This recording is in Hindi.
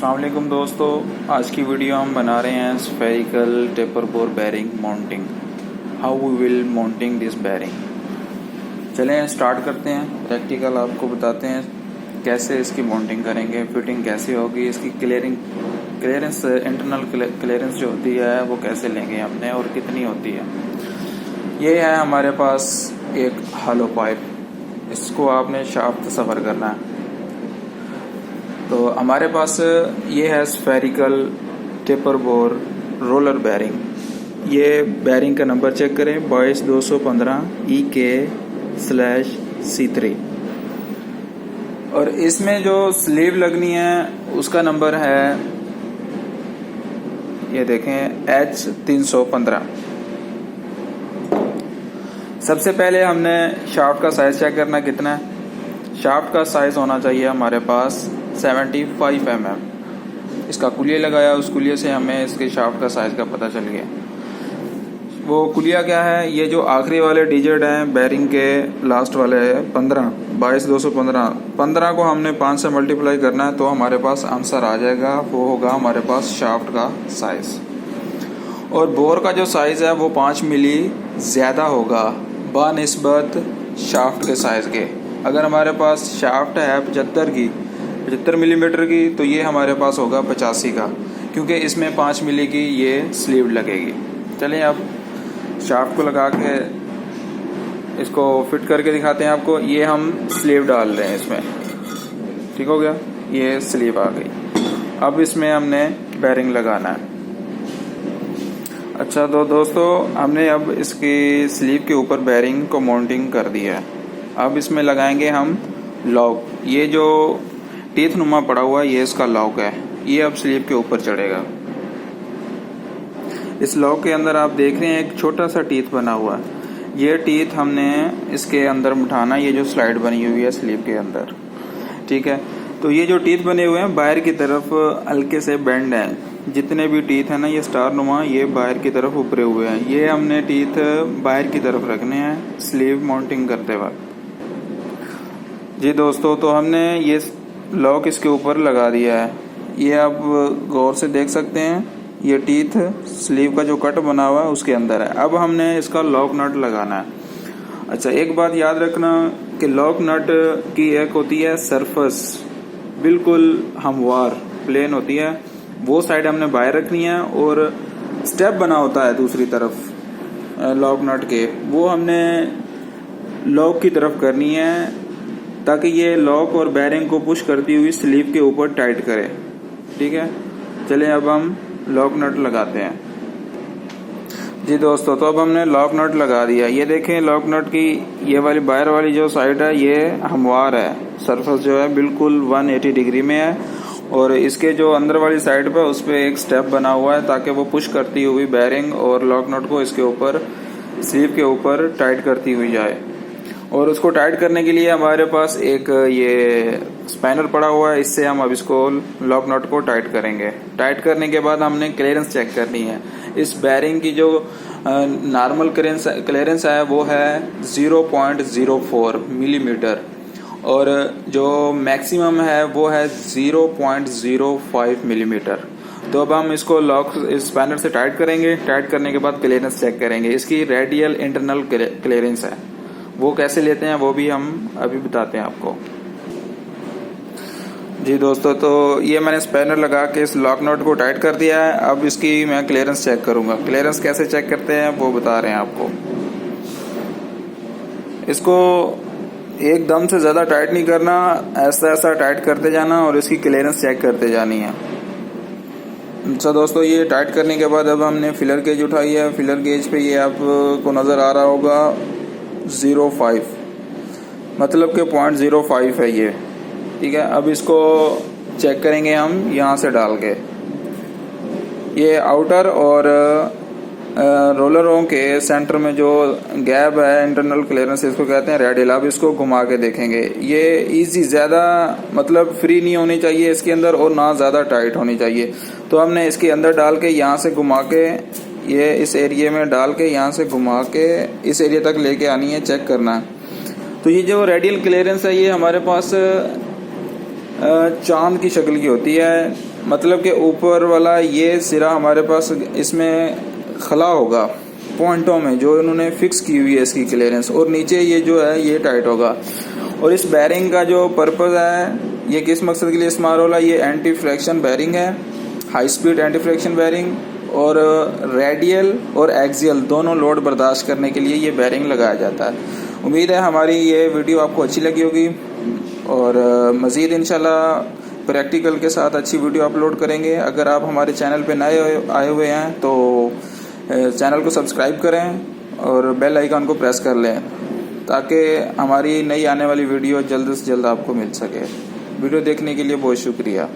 अस्सलाम वालेकुम दोस्तों, आज की वीडियो हम बना रहे हैं spherical taper bore bearing mounting. How we will mounting this bearing. चलें स्टार्ट करते हैं। प्रैक्टिकल आपको बताते हैं कैसे इसकी माउंटिंग करेंगे, फिटिंग कैसे होगी, इसकी क्लियरेंस इंटरनल क्लियरेंस जो होती है वो कैसे लेंगे हमने और कितनी होती है। ये है हमारे पास एक हॉलो पाइप, इसको आपने शाफ्ट सफ़र करना है। तो हमारे पास ये है spherical taper bore roller bearing. ये बेरिंग का नंबर चेक करें 22215 EK/C3 और इसमें जो स्लीव लगनी है उसका नंबर है, ये देखें, H315। सबसे पहले हमने शाफ्ट का साइज चेक करना कितना है। शाफ्ट का साइज होना चाहिए हमारे पास 75 mm। इसका कुलिया लगाया, उस कुलिया से हमें इसके शाफ्ट का साइज का पता चल गया। वो कुलिया क्या है, ये जो आखिरी वाले डिजिट हैं बेरिंग के लास्ट वाले 15 15 को हमने 5 से मल्टीप्लाई करना है तो हमारे पास आंसर आ जाएगा। वो होगा हमारे पास शाफ्ट का साइज। और बोर का जो साइज है वो 5 मिली ज़्यादा होगा बानिस्बत शाफ्ट के साइज के। अगर हमारे पास शाफ्ट है 75 मिलीमीटर की तो ये हमारे पास होगा 85 का, क्योंकि इसमें 5 मिली की ये स्लीव लगेगी। चलिए अब शाफ्ट को लगा के इसको फिट करके दिखाते हैं आपको। ये हम स्लीव डाल रहे हैं इसमें, ठीक हो गया, ये स्लीव आ गई। अब इसमें हमने बेरिंग लगाना है। अच्छा तो दोस्तों, हमने अब इसकी स्लीव के ऊपर बेरिंग को माउंटिंग कर दिया है। अब इसमें लगाएंगे हम लॉक। ये जो टीथ नुमा पड़ा हुआ है ये इसका लॉक है, ये अब स्लीव के ऊपर चढ़ेगा। इस लॉक के अंदर आप देख रहे हैं एक छोटा सा टीथ बना हुआ है। ये टीथ हमने इसके अंदर उठाना, ये जो स्लाइड बनी हुई है स्लीव के अंदर, ठीक है। तो ये जो टीथ बने हुए हैं बाहर की तरफ हल्के से बेंड हैं। जितने भी टीथ है ना ये स्टार नुमा, ये बाहर की तरफ उभरे हुए हैं। ये हमने टीथ बाहर की तरफ रखने हैं स्लीव माउंटिंग करते वक्त। जी दोस्तों, तो हमने ये लॉक इसके ऊपर लगा दिया है। ये आप गौर से देख सकते हैं, ये टीथ स्लीव का जो कट बना हुआ है उसके अंदर है। अब हमने इसका लॉक नट लगाना है। अच्छा, एक बात याद रखना कि लॉक नट की एक होती है सरफेस बिल्कुल हमवार प्लेन होती है, वो साइड हमने बाहर रखनी है, और स्टेप बना होता है दूसरी तरफ लॉक नट के, वो हमने लॉक की तरफ करनी है ताकि ये लॉक और बेरिंग को पुश करती हुई स्लीव के ऊपर टाइट करे, ठीक है। चलिए अब हम लॉक नट लगाते हैं। जी दोस्तों, तो अब हमने लॉक नट लगा दिया। ये देखें लॉक नट की ये वाली बाहर वाली जो साइड है ये हमवार है, सरफेस जो है बिल्कुल 180 डिग्री में है, और इसके जो अंदर वाली साइड पे उस पर एक स्टेप बना हुआ है ताकि वो पुश करती हुई बेरिंग और लॉक नट को इसके ऊपर स्लीव के ऊपर टाइट करती हुई जाए। और उसको टाइट करने के लिए हमारे पास एक ये स्पैनर पड़ा हुआ है, इससे हम अब इसको लॉक नट को टाइट करेंगे। टाइट करने के बाद हमने क्लियरेंस चेक करनी है। इस बेरिंग की जो नॉर्मल क्लियरेंस है वो है 0.04 मिलीमीटर, और जो मैक्सिमम है वो है 0.05 मिलीमीटर। तो अब हम इसको लॉक स्पैनर से टाइट करेंगे। टाइट करने के बाद क्लियरेंस चेक करेंगे। इसकी रेडियल इंटरनल क्लियरेंस है, वो कैसे लेते हैं वो भी हम अभी बताते हैं आपको। जी दोस्तों, तो ये मैंने स्पैनर लगा के इस लॉक नट को टाइट कर दिया है। अब इसकी मैं क्लियरेंस चेक करूंगा। क्लियरेंस कैसे चेक करते हैं वो बता रहे हैं आपको। इसको एकदम से ज़्यादा टाइट नहीं करना, ऐसा ऐसा टाइट करते जाना और इसकी क्लियरेंस चेक करते जानी है। अच्छा दोस्तों, ये टाइट करने के बाद अब हमने फिलर गेज उठाई है। फिलर गेज पे ये आपको नज़र आ रहा होगा 0.5, मतलब कि 0.05 है ये, ठीक है। अब इसको चेक करेंगे हम यहाँ से डाल के। ये आउटर और रोलरों के सेंटर में जो गैप है इंटरनल क्लियरेंस इसको कहते हैं रेडियल। अब इसको घुमा के देखेंगे। ये इजी, ज़्यादा मतलब फ्री नहीं होनी चाहिए इसके अंदर और ना ज़्यादा टाइट होनी चाहिए। तो हमने इसके अंदर डाल के यहाँ से घुमा के, ये इस एरिया में डाल के यहाँ से घुमा के इस एरिया तक लेके आनी है, चेक करना है। तो ये जो रेडियल क्लियरेंस है ये हमारे पास चांद की शक्ल की होती है। मतलब कि ऊपर वाला ये सिरा हमारे पास इसमें खला होगा पॉइंटों में जो इन्होंने फिक्स की हुई है इसकी क्लियरेंस, और नीचे ये जो है ये टाइट होगा। और इस बैरिंग का जो पर्पज़ है ये किस मकसद के लिए इस्तेमाल होला, ये एंटी फ्रैक्शन बैरिंग है, high speed anti fraction bearing, और रेडियल और एक्सियल दोनों लोड बर्दाश्त करने के लिए ये बैरिंग लगाया जाता है। उम्मीद है हमारी ये वीडियो आपको अच्छी लगी होगी, और मज़ीद इंशाल्लाह प्रैक्टिकल के साथ अच्छी वीडियो अपलोड करेंगे। अगर आप हमारे चैनल पे नए आए हुए हैं तो चैनल को सब्सक्राइब करें और बेल आइकन को प्रेस कर लें ताकि हमारी नई आने वाली वीडियो जल्द से जल्द आपको मिल सके। वीडियो देखने के लिए बहुत शुक्रिया।